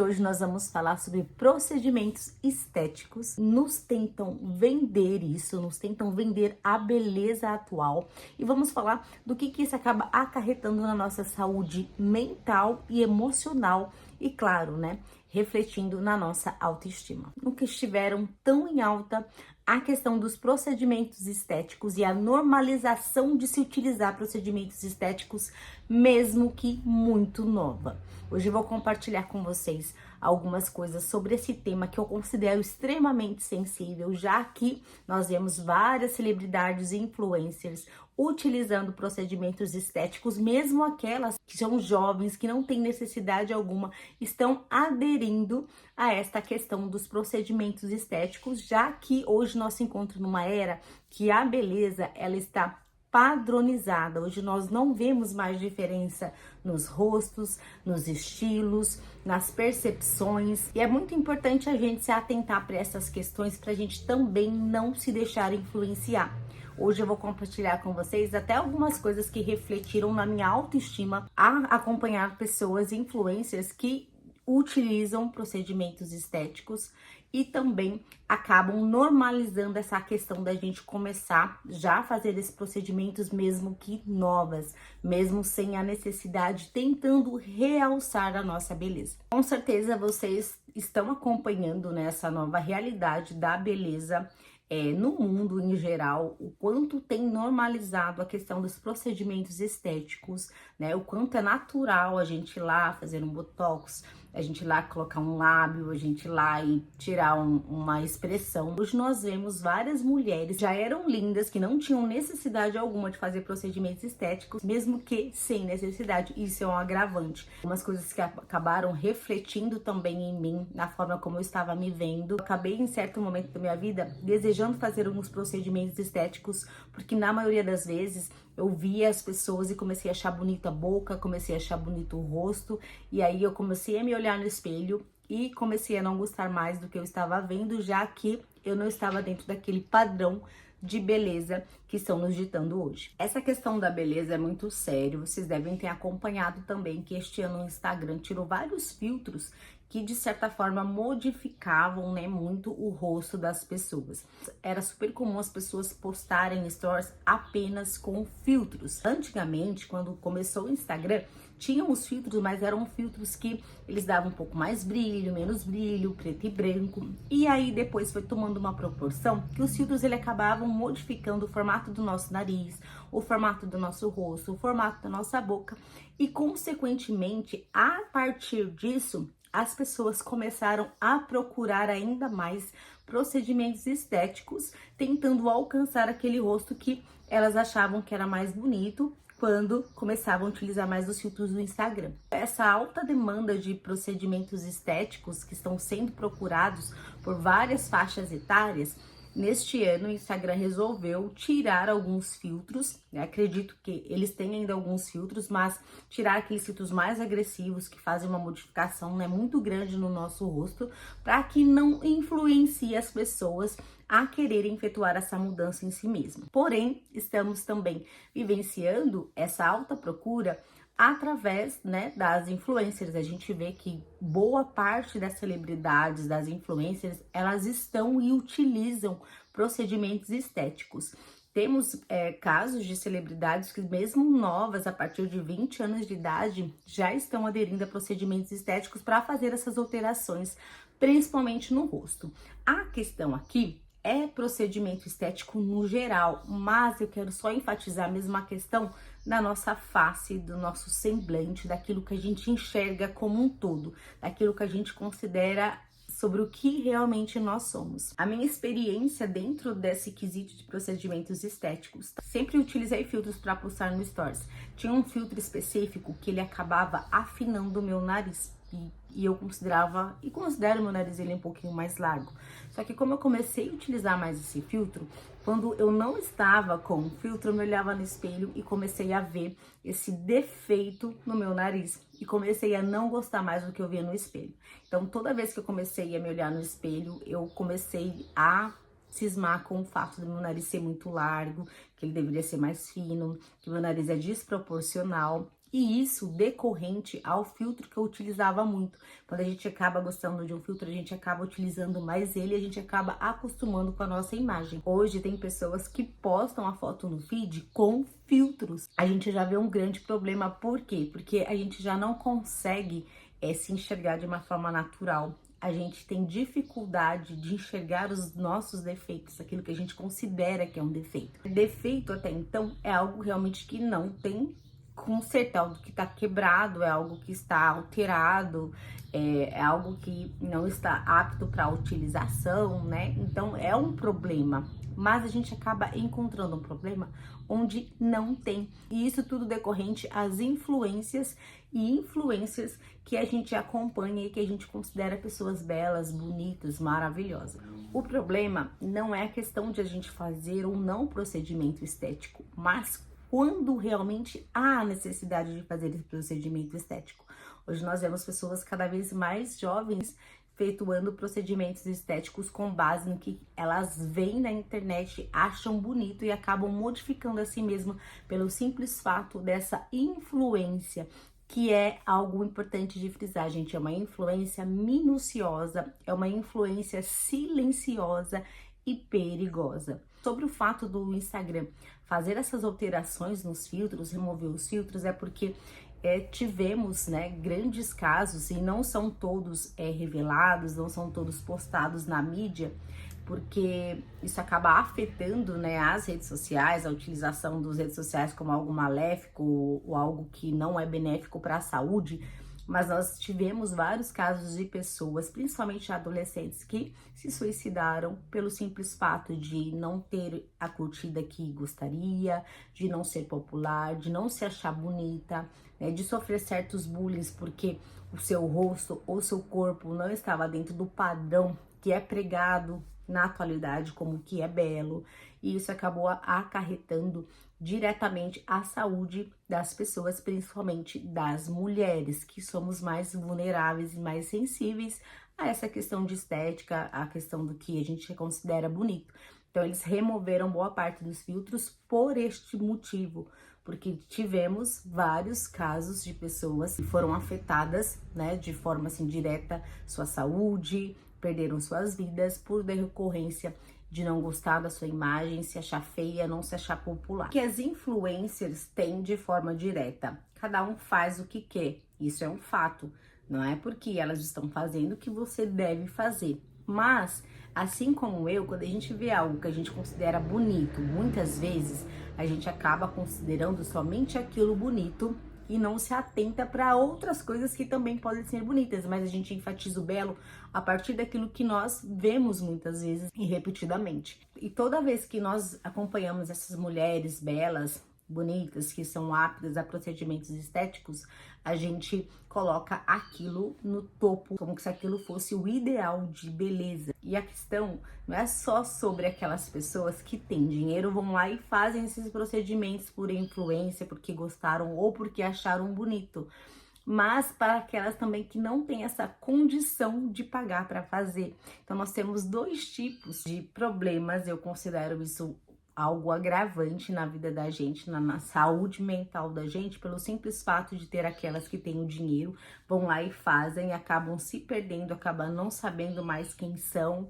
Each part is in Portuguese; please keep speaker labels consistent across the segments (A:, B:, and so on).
A: Hoje nós vamos falar sobre procedimentos estéticos. Nos tentam vender isso, nos tentam vender a beleza atual. E vamos falar do que isso acaba acarretando na nossa saúde mental e emocional. E claro, né, refletindo na nossa autoestima. Nunca estiveram tão em alta a questão dos procedimentos estéticos e a normalização de se utilizar procedimentos estéticos, mesmo que muito nova. Hoje eu vou compartilhar com vocês algumas coisas sobre esse tema que eu considero extremamente sensível, já que nós vemos várias celebridades e influencers utilizando procedimentos estéticos, mesmo aquelas que são jovens, que não têm necessidade alguma, estão aderindo a esta questão dos procedimentos estéticos, já que hoje nós se encontramos numa era que a beleza, ela está padronizada. Hoje nós não vemos mais diferença nos rostos, nos estilos, nas percepções, e é muito importante a gente se atentar para essas questões para a gente também não se deixar influenciar. Hoje eu vou compartilhar com vocês até algumas coisas que refletiram na minha autoestima a acompanhar pessoas influencers que utilizam procedimentos estéticos e também acabam normalizando essa questão da gente começar já a fazer esses procedimentos mesmo que novas, mesmo sem a necessidade, tentando realçar a nossa beleza. Com certeza vocês estão acompanhando, né, essa nova realidade da beleza no mundo em geral, o quanto tem normalizado a questão dos procedimentos estéticos, né? O quanto é natural a gente ir lá fazer um botox, a gente ir lá colocar um lábio, a gente ir lá e tirar uma expressão. Hoje nós vemos várias mulheres que já eram lindas, que não tinham necessidade alguma de fazer procedimentos estéticos, mesmo que sem necessidade. Isso é um agravante. Umas coisas que acabaram refletindo também em mim, na forma como eu estava me vendo. Eu acabei em certo momento da minha vida desejando fazer alguns procedimentos estéticos, porque na maioria das vezes eu via as pessoas e comecei a achar bonita a boca, comecei a achar bonito o rosto, e aí eu comecei a me olhar no espelho e comecei a não gostar mais do que eu estava vendo, já que eu não estava dentro daquele padrão de beleza que estão nos ditando hoje. Essa questão da beleza é muito sério, vocês devem ter acompanhado também que este ano o Instagram tirou vários filtros que de certa forma modificavam, né, muito o rosto das pessoas. Era super comum as pessoas postarem stories apenas com filtros. Antigamente, quando começou o Instagram, tinham os filtros, mas eram filtros que eles davam um pouco mais brilho, menos brilho, preto e branco. E aí depois foi tomando uma proporção que os filtros ele acabavam modificando o formato do nosso nariz, o formato do nosso rosto, o formato da nossa boca. E consequentemente, a partir disso, as pessoas começaram a procurar ainda mais procedimentos estéticos, tentando alcançar aquele rosto que elas achavam que era mais bonito quando começavam a utilizar mais os filtros do Instagram. Essa alta demanda de procedimentos estéticos que estão sendo procurados por várias faixas etárias, neste ano o Instagram resolveu tirar alguns filtros, né? Acredito que eles têm ainda alguns filtros, mas tirar aqueles filtros mais agressivos que fazem uma modificação, né, muito grande no nosso rosto, para que não influencie as pessoas a quererem efetuar essa mudança em si mesmo. Porém, estamos também vivenciando essa alta procura através, né, das influencers. A gente vê que boa parte das celebridades, das influencers, elas estão e utilizam procedimentos estéticos. Temos casos de celebridades que mesmo novas, a partir de 20 anos de idade, já estão aderindo a procedimentos estéticos para fazer essas alterações, principalmente no rosto. A questão aqui é procedimento estético no geral, mas eu quero só enfatizar mesmo a questão da nossa face, do nosso semblante, daquilo que a gente enxerga como um todo, daquilo que a gente considera sobre o que realmente nós somos. A minha experiência dentro desse quesito de procedimentos estéticos, sempre utilizei filtros para postar no Stories. Tinha um filtro específico que ele acabava afinando o meu nariz. E eu considero meu nariz ele um pouquinho mais largo. Só que como eu comecei a utilizar mais esse filtro, quando eu não estava com o filtro, eu me olhava no espelho e comecei a ver esse defeito no meu nariz. E comecei a não gostar mais do que eu via no espelho. Então, toda vez que eu comecei a me olhar no espelho, eu comecei a cismar com o fato do meu nariz ser muito largo, que ele deveria ser mais fino, que o meu nariz é desproporcional. E isso decorrente ao filtro que eu utilizava muito. Quando a gente acaba gostando de um filtro, a gente acaba utilizando mais ele, a gente acaba acostumando com a nossa imagem. Hoje tem pessoas que postam a foto no feed com filtros. A gente já vê um grande problema. Por quê? Porque a gente já não consegue se enxergar de uma forma natural. A gente tem dificuldade de enxergar os nossos defeitos, aquilo que a gente considera que é um defeito. Defeito até então é algo realmente que não tem conserto, é algo que está quebrado, é algo que está alterado, é algo que não está apto para utilização, né? Então é um problema, mas a gente acaba encontrando um problema onde não tem. E isso tudo decorrente às influências e influencers que a gente acompanha e que a gente considera pessoas belas, bonitas, maravilhosas. O problema não é a questão de a gente fazer ou não procedimento estético, mas quando realmente há necessidade de fazer esse procedimento estético. Hoje nós vemos pessoas cada vez mais jovens efetuando procedimentos estéticos com base no que elas veem na internet, acham bonito e acabam modificando a si mesmo pelo simples fato dessa influência, que é algo importante de frisar, gente. É uma influência minuciosa, é uma influência silenciosa e perigosa. Sobre o fato do Instagram fazer essas alterações nos filtros, remover os filtros, é porque tivemos, né, grandes casos, e não são todos revelados, não são todos postados na mídia, porque isso acaba afetando, né, as redes sociais, a utilização das redes sociais como algo maléfico ou algo que não é benéfico para a saúde. Mas nós tivemos vários casos de pessoas, principalmente adolescentes, que se suicidaram pelo simples fato de não ter a curtida que gostaria, de não ser popular, de não se achar bonita, né, de sofrer certos bullying porque o seu rosto ou seu corpo não estava dentro do padrão que é pregado na atualidade como que é belo, e isso acabou acarretando diretamente à saúde das pessoas, principalmente das mulheres, que somos mais vulneráveis e mais sensíveis a essa questão de estética, a questão do que a gente considera bonito. Então eles removeram boa parte dos filtros por este motivo, porque tivemos vários casos de pessoas que foram afetadas, né, de forma assim direta, sua saúde, perderam suas vidas por decorrência de não gostar da sua imagem, se achar feia, não se achar popular. O que as influencers têm de forma direta? Cada um faz o que quer, isso é um fato. Não é porque elas estão fazendo que você deve fazer. Mas, assim como eu, quando a gente vê algo que a gente considera bonito, muitas vezes a gente acaba considerando somente aquilo bonito e não se atenta para outras coisas que também podem ser bonitas, mas a gente enfatiza o belo a partir daquilo que nós vemos muitas vezes e repetidamente. E toda vez que nós acompanhamos essas mulheres belas, bonitas, que são aptas a procedimentos estéticos, a gente coloca aquilo no topo, como se aquilo fosse o ideal de beleza. E a questão não é só sobre aquelas pessoas que têm dinheiro, vão lá e fazem esses procedimentos por influência, porque gostaram ou porque acharam bonito, mas para aquelas também que não têm essa condição de pagar para fazer. Então nós temos dois tipos de problemas, eu considero isso algo agravante na vida da gente, na saúde mental da gente, pelo simples fato de ter aquelas que têm o dinheiro, vão lá e fazem, acabam se perdendo, acabam não sabendo mais quem são,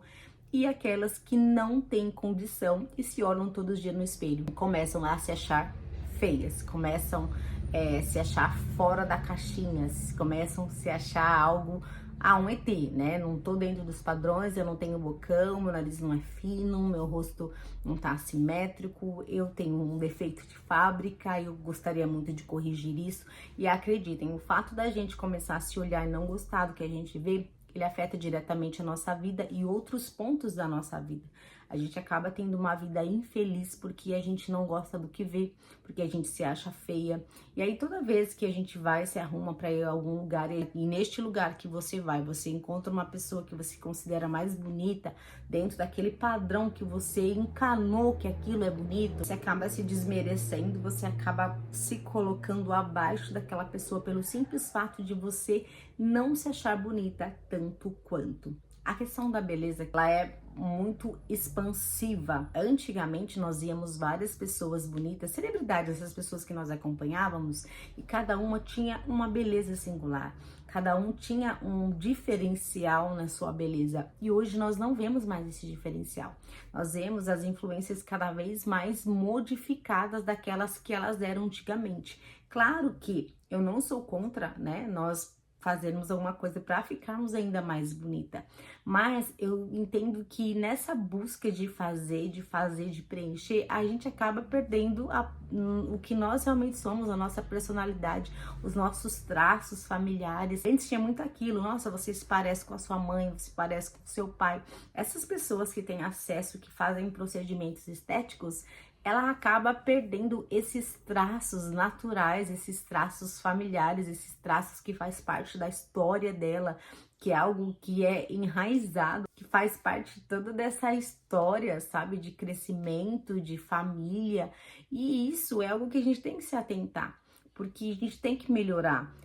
A: e aquelas que não têm condição e se olham todos os dias no espelho, começam a se achar feias, começam a se achar fora da caixinha, começam a se achar algo, um ET, né? Não tô dentro dos padrões, eu não tenho bocão, meu nariz não é fino, meu rosto não tá assimétrico, eu tenho um defeito de fábrica, eu gostaria muito de corrigir isso. E acreditem, o fato da gente começar a se olhar e não gostar do que a gente vê, ele afeta diretamente a nossa vida e outros pontos da nossa vida. A gente acaba tendo uma vida infeliz porque a gente não gosta do que vê, porque a gente se acha feia. E aí toda vez que a gente vai, se arruma para ir a algum lugar, e neste lugar que você vai, você encontra uma pessoa que você considera mais bonita, dentro daquele padrão que você encanou que aquilo é bonito, você acaba se desmerecendo, você acaba se colocando abaixo daquela pessoa pelo simples fato de você não se achar bonita tanto quanto. A questão da beleza, ela é muito expansiva. Antigamente nós íamos várias pessoas bonitas, celebridades, essas pessoas que nós acompanhávamos, e cada uma tinha uma beleza singular. Cada um tinha um diferencial na sua beleza. E hoje nós não vemos mais esse diferencial. Nós vemos as influências cada vez mais modificadas daquelas que elas eram antigamente. Claro que eu não sou contra, né, nós fazermos alguma coisa para ficarmos ainda mais bonita. Mas eu entendo que nessa busca de fazer, de preencher, a gente acaba perdendo o que nós realmente somos, a nossa personalidade, os nossos traços familiares. Antes tinha muito aquilo, nossa, você se parece com a sua mãe, você se parece com o seu pai. Essas pessoas que têm acesso, que fazem procedimentos estéticos, ela acaba perdendo esses traços naturais, esses traços familiares, esses traços que faz parte da história dela, que é algo que é enraizado, que faz parte toda dessa história, sabe, de crescimento, de família. E isso é algo que a gente tem que se atentar, porque a gente tem que melhorar.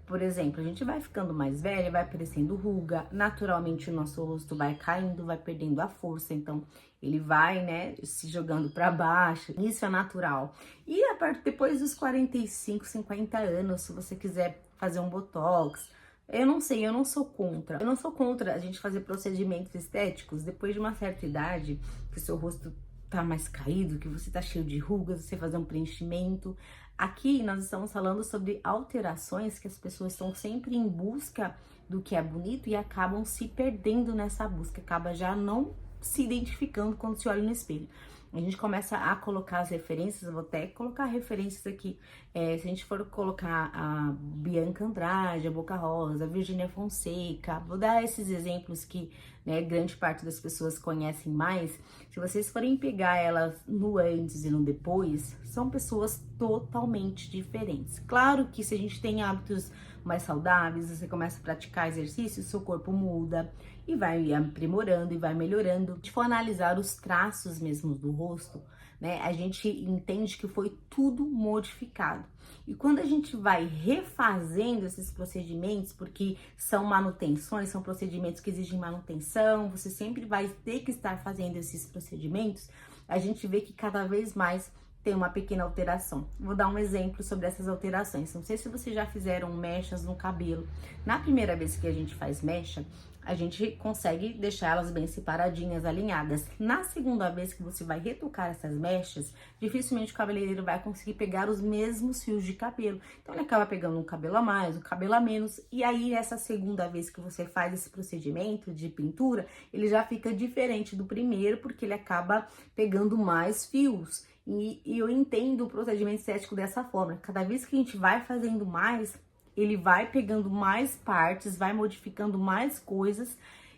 A: Por exemplo, a gente vai ficando mais velha, vai aparecendo ruga, naturalmente o nosso rosto vai caindo, vai perdendo a força, então ele vai, né, se jogando para baixo. Isso é natural. E a partir depois dos 45, 50 anos, se você quiser fazer um botox, eu não sei, eu não sou contra. Eu não sou contra a gente fazer procedimentos estéticos depois de uma certa idade, que o seu rosto tá mais caído, que você tá cheio de rugas, você fazer um preenchimento. Aqui nós estamos falando sobre alterações que as pessoas estão sempre em busca do que é bonito e acabam se perdendo nessa busca, acaba já não se identificando quando se olha no espelho. A gente começa a colocar as referências, eu vou até colocar referências aqui. Se a gente for colocar a Bianca Andrade, a Boca Rosa, a Virgínia Fonseca, vou dar esses exemplos que, né, grande parte das pessoas conhecem mais. Se vocês forem pegar elas no antes e no depois, são pessoas totalmente diferentes. Claro que se a gente tem hábitos mais saudáveis, você começa a praticar exercício, seu corpo muda e vai aprimorando e vai melhorando. Se for analisar os traços mesmo do rosto, né, a gente entende que foi tudo modificado. E quando a gente vai refazendo esses procedimentos, porque são manutenções, são procedimentos que exigem manutenção, você sempre vai ter que estar fazendo esses procedimentos, a gente vê que cada vez mais tem uma pequena alteração. Vou dar um exemplo sobre essas alterações. Não sei se vocês já fizeram mechas no cabelo. Na primeira vez que a gente faz mecha, a gente consegue deixar elas bem separadinhas, alinhadas. Na segunda vez que você vai retocar essas mechas, dificilmente o cabeleireiro vai conseguir pegar os mesmos fios de cabelo. Então ele acaba pegando um cabelo a mais, um cabelo a menos. E aí essa segunda vez que você faz esse procedimento de pintura, ele já fica diferente do primeiro, porque ele acaba pegando mais fios. E eu entendo o procedimento estético dessa forma. Cada vez que a gente vai fazendo mais, ele vai pegando mais partes, vai modificando mais coisas.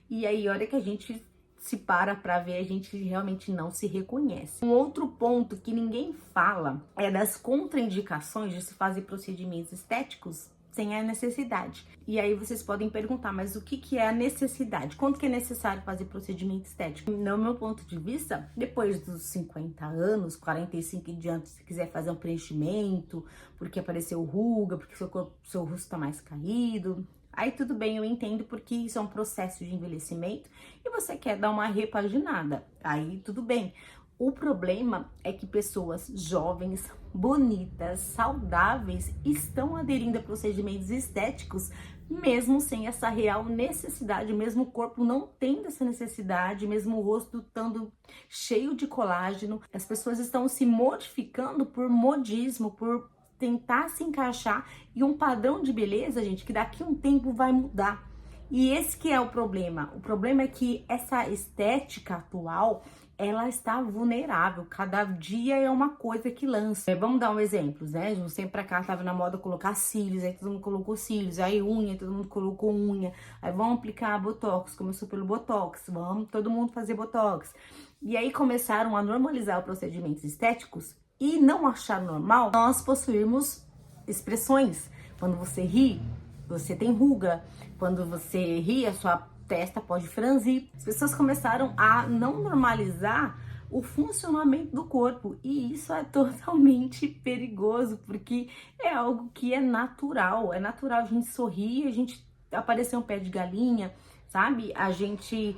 A: E aí, a hora que a gente se para pra ver, a gente realmente não se reconhece. Um outro ponto que ninguém fala é das contraindicações de se fazer procedimentos estéticos sem a necessidade. E aí vocês podem perguntar, mas o que é a necessidade? Quanto que é necessário fazer procedimento estético? No meu ponto de vista, depois dos 50 anos, 45 em diante, se quiser fazer um preenchimento, porque apareceu ruga, porque seu rosto tá mais caído, aí tudo bem, eu entendo, porque isso é um processo de envelhecimento e você quer dar uma repaginada, aí tudo bem. O problema é que pessoas jovens, bonitas, saudáveis estão aderindo a procedimentos estéticos mesmo sem essa real necessidade, mesmo o corpo não tendo essa necessidade, mesmo o rosto estando cheio de colágeno. As pessoas estão se modificando por modismo, por tentar se encaixar em um padrão de beleza, gente, que daqui a um tempo vai mudar. E esse que é o problema. O problema é que essa estética atual, ela está vulnerável, cada dia é uma coisa que lança. Vamos dar um exemplo, né? De um tempo pra cá tava na moda colocar cílios, aí todo mundo colocou cílios, aí unha, todo mundo colocou unha, aí vamos aplicar botox, começou pelo botox, vamos todo mundo fazer botox. E aí começaram a normalizar os procedimentos estéticos e não achar normal nós possuirmos expressões. Quando você ri, você tem ruga, quando você ri, a sua testa pode franzir. As pessoas começaram a não normalizar o funcionamento do corpo e isso é totalmente perigoso, porque é algo que é natural a gente sorrir, a gente aparecer um pé de galinha, sabe? A gente,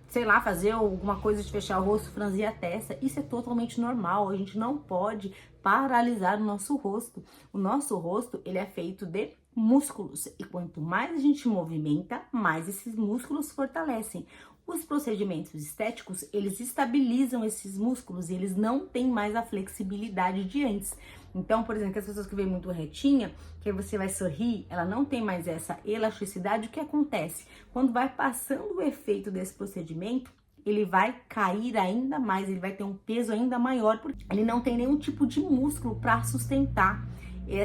A: sei lá, fazer alguma coisa de fechar o rosto, franzir a testa. Isso é totalmente normal. A gente não pode paralisar o nosso rosto. O nosso rosto, ele é feito de músculos. E quanto mais a gente movimenta, mais esses músculos fortalecem. Os procedimentos estéticos, eles estabilizam esses músculos e eles não têm mais a flexibilidade de antes. Então, por exemplo, as pessoas que veem muito retinha, que aí você vai sorrir, ela não tem mais essa elasticidade. O que acontece? Quando vai passando o efeito desse procedimento, ele vai cair ainda mais, ele vai ter um peso ainda maior, porque ele não tem nenhum tipo de músculo para sustentar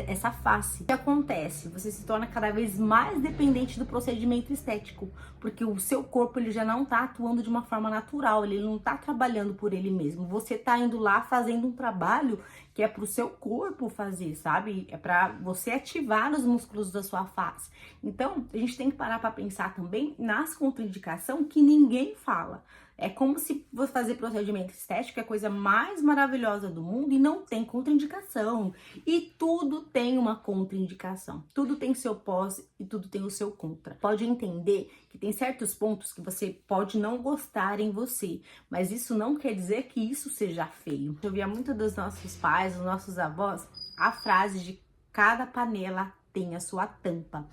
A: essa face. O que acontece? Você se torna cada vez mais dependente do procedimento estético, porque o seu corpo ele já não tá atuando de uma forma natural, ele não tá trabalhando por ele mesmo. Você tá indo lá fazendo um trabalho que é pro seu corpo fazer, sabe? É para você ativar os músculos da sua face. Então, a gente tem que parar para pensar também nas contraindicações que ninguém fala. É como se você fazer procedimento estético é a coisa mais maravilhosa do mundo e não tem contraindicação. E tudo tem uma contraindicação. Tudo tem seu pós e tudo tem o seu contra. Pode entender que tem certos pontos que você pode não gostar em você, mas isso não quer dizer que isso seja feio. Eu via muito dos nossos pais, dos nossos avós, a frase de cada panela tem a sua tampa.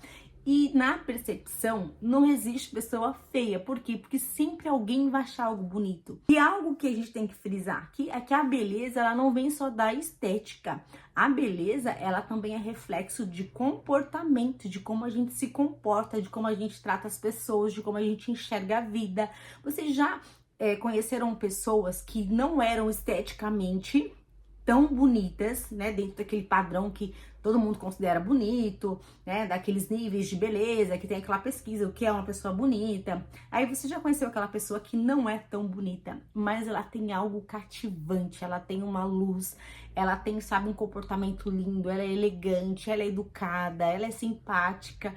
A: E na percepção, não existe pessoa feia. Por quê? Porque sempre alguém vai achar algo bonito. E algo que a gente tem que frisar aqui é que a beleza, ela não vem só da estética. A beleza, ela também é reflexo de comportamento, de como a gente se comporta, de como a gente trata as pessoas, de como a gente enxerga a vida. Vocês já conheceram pessoas que não eram esteticamente tão bonitas, né, dentro daquele padrão que todo mundo considera bonito, né, daqueles níveis de beleza, que tem aquela pesquisa, o que é uma pessoa bonita. Aí você já conheceu aquela pessoa que não é tão bonita, mas ela tem algo cativante, ela tem uma luz, ela tem, sabe, um comportamento lindo, ela é elegante, ela é educada, ela é simpática.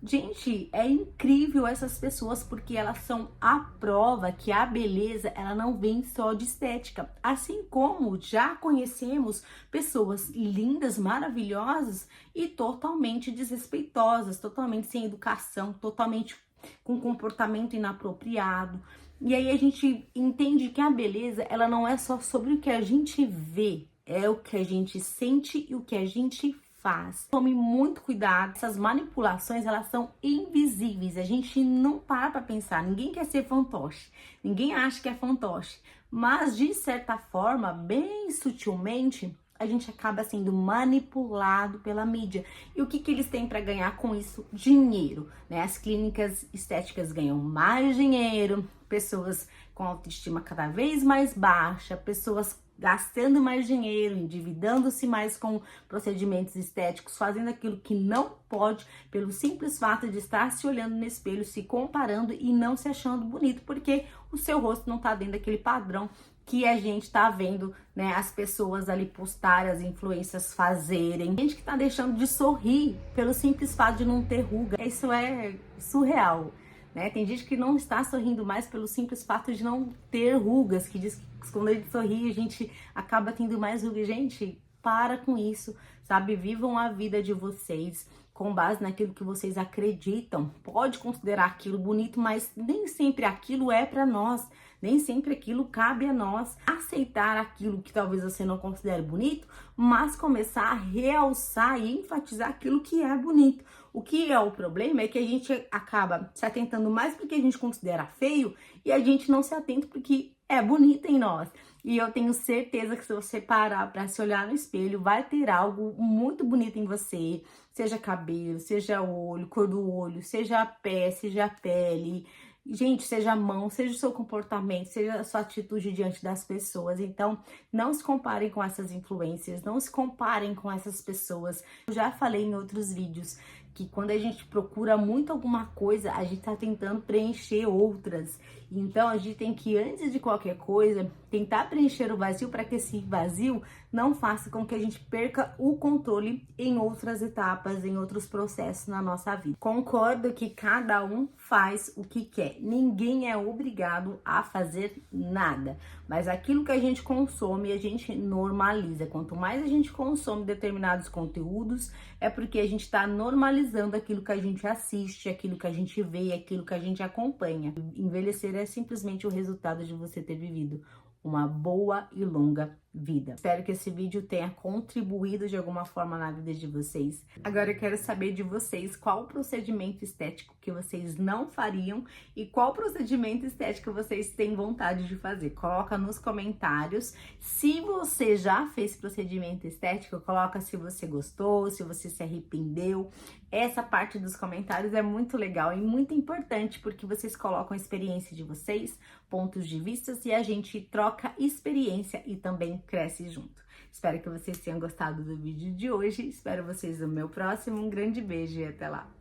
A: Gente, é incrível essas pessoas porque elas são a prova que a beleza, ela não vem só de estética. Assim como já conhecemos pessoas lindas, maravilhosas e totalmente desrespeitosas, totalmente sem educação, totalmente com comportamento inapropriado. E aí a gente entende que a beleza, ela não é só sobre o que a gente vê, é o que a gente sente e o que a gente faz. Tome muito cuidado, essas manipulações, elas são invisíveis, a gente não para pra pensar, ninguém quer ser fantoche, ninguém acha que é fantoche, mas de certa forma, bem sutilmente, a gente acaba sendo manipulado pela mídia. E o que eles têm para ganhar com isso? Dinheiro, né? As clínicas estéticas ganham mais dinheiro, pessoas com autoestima cada vez mais baixa, pessoas gastando mais dinheiro, endividando-se mais com procedimentos estéticos, fazendo aquilo que não pode, pelo simples fato de estar se olhando no espelho, se comparando e não se achando bonito, porque o seu rosto não tá dentro daquele padrão que a gente tá vendo, né, as pessoas ali postarem, as influências fazerem. Gente que tá deixando de sorrir pelo simples fato de não ter ruga. Isso é surreal, né? Tem gente que não está sorrindo mais pelo simples fato de não ter rugas, que diz que quando a gente sorri, a gente acaba tendo mais rugas. Gente, para com isso, sabe? Vivam a vida de vocês com base naquilo que vocês acreditam. Pode considerar aquilo bonito, mas nem sempre aquilo é para nós. Nem sempre aquilo cabe a nós. Aceitar aquilo que talvez você não considere bonito, mas começar a realçar e enfatizar aquilo que é bonito. O que é o problema é que a gente acaba se atentando mais porque a gente considera feio e a gente não se atenta porque é bonito em nós. E eu tenho certeza que se você parar para se olhar no espelho, vai ter algo muito bonito em você. Seja cabelo, seja olho, cor do olho, seja pé, seja pele. Gente, seja a mão, seja o seu comportamento, seja a sua atitude diante das pessoas. Então, não se comparem com essas influências, não se comparem com essas pessoas. Eu já falei em outros vídeos que quando a gente procura muito alguma coisa, a gente tá tentando preencher outras. Então, a gente tem que, antes de qualquer coisa, tentar preencher o vazio para que esse vazio não faça com que a gente perca o controle em outras etapas, em outros processos na nossa vida. Concordo que cada um faz o que quer. Ninguém é obrigado a fazer nada. Mas aquilo que a gente consome, a gente normaliza. Quanto mais a gente consome determinados conteúdos, é porque a gente está normalizando aquilo que a gente assiste, aquilo que a gente vê, aquilo que a gente acompanha. Envelhecer é simplesmente o resultado de você ter vivido uma boa e longa vida. Espero que esse vídeo tenha contribuído de alguma forma na vida de vocês. Agora eu quero saber de vocês qual procedimento estético que vocês não fariam e qual procedimento estético vocês têm vontade de fazer. Coloca nos comentários. Se você já fez procedimento estético, coloca se você gostou, se você se arrependeu. Essa parte dos comentários é muito legal e muito importante porque vocês colocam a experiência de vocês, pontos de vista e a gente troca experiência e também cresce junto. Espero que vocês tenham gostado do vídeo de hoje. Espero vocês no meu próximo. Um grande beijo e até lá!